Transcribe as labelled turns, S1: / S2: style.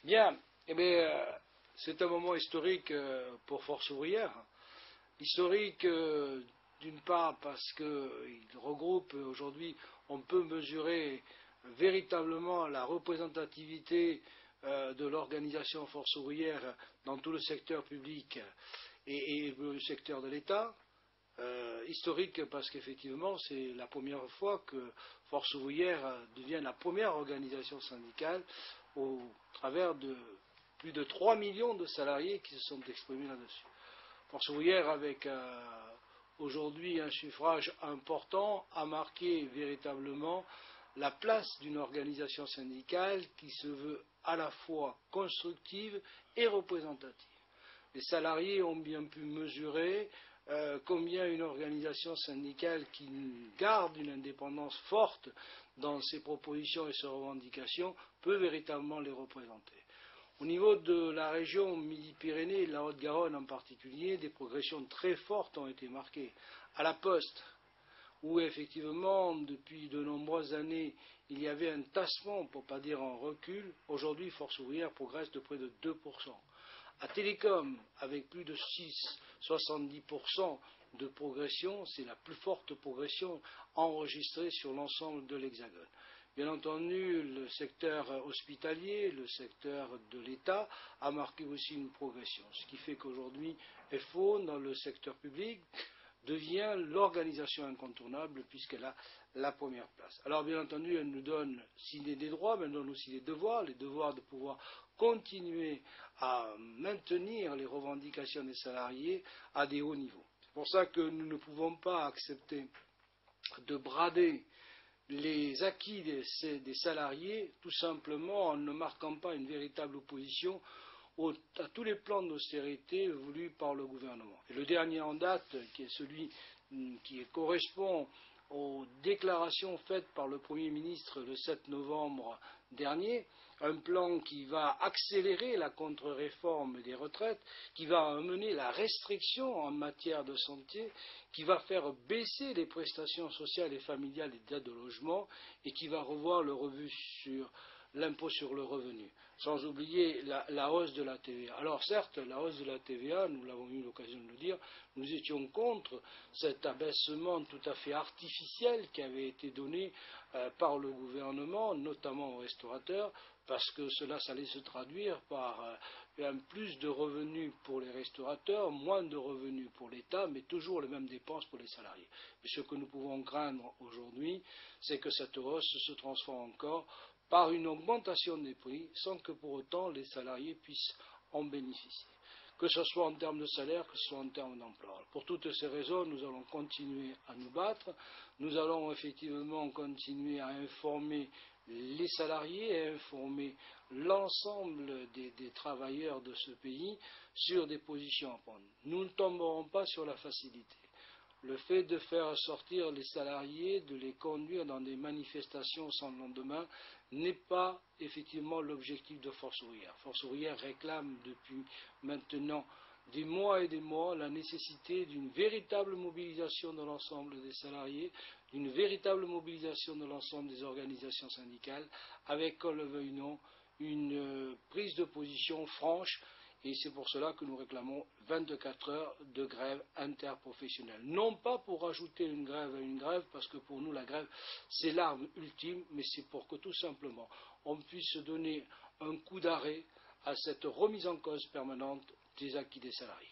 S1: Bien, eh bien, c'est un moment historique pour Force ouvrière. Historique d'une part parce qu'il regroupe aujourd'hui, on peut mesurer véritablement la représentativité de l'organisation Force ouvrière dans tout le secteur public et le secteur de l'État. Historique parce qu'effectivement c'est la première fois que Force ouvrière devient la première organisation syndicale au travers de plus de 3 millions de salariés qui se sont exprimés là-dessus. Force ouvrière avec aujourd'hui un suffrage important a marqué véritablement la place d'une organisation syndicale qui se veut à la fois constructive et représentative. Les salariés ont bien pu mesurer combien une organisation syndicale qui garde une indépendance forte dans ses propositions et ses revendications peut véritablement les représenter. Au niveau de la région Midi-Pyrénées et de la Haute-Garonne en particulier, des progressions très fortes ont été marquées. À la Poste, où effectivement, depuis de nombreuses années, il y avait un tassement, pour ne pas dire un recul, aujourd'hui, Force ouvrière progresse de près de 2%. À Télécom, avec plus de 70% de progression, c'est la plus forte progression enregistrée sur l'ensemble de l'Hexagone. Bien entendu, le secteur hospitalier, le secteur de l'État a marqué aussi une progression, ce qui fait qu'aujourd'hui, FO, dans le secteur public, devient l'organisation incontournable puisqu'elle a la première place. Alors bien entendu, elle nous donne des droits, mais elle nous donne aussi les devoirs de pouvoir continuer à maintenir les revendications des salariés à des hauts niveaux. C'est pour ça que nous ne pouvons pas accepter de brader les acquis des salariés tout simplement en ne marquant pas une véritable opposition à tous les plans d'austérité voulus par le gouvernement. Et le dernier en date, qui est celui qui correspond aux déclarations faites par le Premier ministre le 7 novembre dernier, un plan qui va accélérer la contre-réforme des retraites, qui va amener la restriction en matière de santé, qui va faire baisser les prestations sociales et familiales et d'aide au logement, et qui va revoir le revenu sur l'impôt sur le revenu, sans oublier la hausse de la TVA. Alors certes, la hausse de la TVA, nous l'avons eu l'occasion de le dire, nous étions contre cet abaissement tout à fait artificiel qui avait été donné par le gouvernement, notamment aux restaurateurs, parce que cela allait se traduire par un plus de revenus pour les restaurateurs, moins de revenus pour l'État, mais toujours les mêmes dépenses pour les salariés. Mais ce que nous pouvons craindre aujourd'hui, c'est que cette hausse se transforme encore par une augmentation des prix sans que pour autant les salariés puissent en bénéficier, que ce soit en termes de salaire, que ce soit en termes d'emploi. Pour toutes ces raisons, nous allons continuer à nous battre, nous allons effectivement continuer à informer les salariés et à informer l'ensemble des travailleurs de ce pays sur des positions à prendre. Nous ne tomberons pas sur la facilité. Le fait de faire sortir les salariés, de les conduire dans des manifestations sans lendemain, n'est pas effectivement l'objectif de Force ouvrière. Force ouvrière réclame depuis maintenant des mois et des mois la nécessité d'une véritable mobilisation de l'ensemble des salariés, d'une véritable mobilisation de l'ensemble des organisations syndicales, avec, qu'on le veuille ou non, une prise de position franche. Et c'est pour cela que nous réclamons 24 heures de grève interprofessionnelle. Non pas pour ajouter une grève à une grève, parce que pour nous la grève c'est l'arme ultime, mais c'est pour que tout simplement on puisse donner un coup d'arrêt à cette remise en cause permanente des acquis des salariés.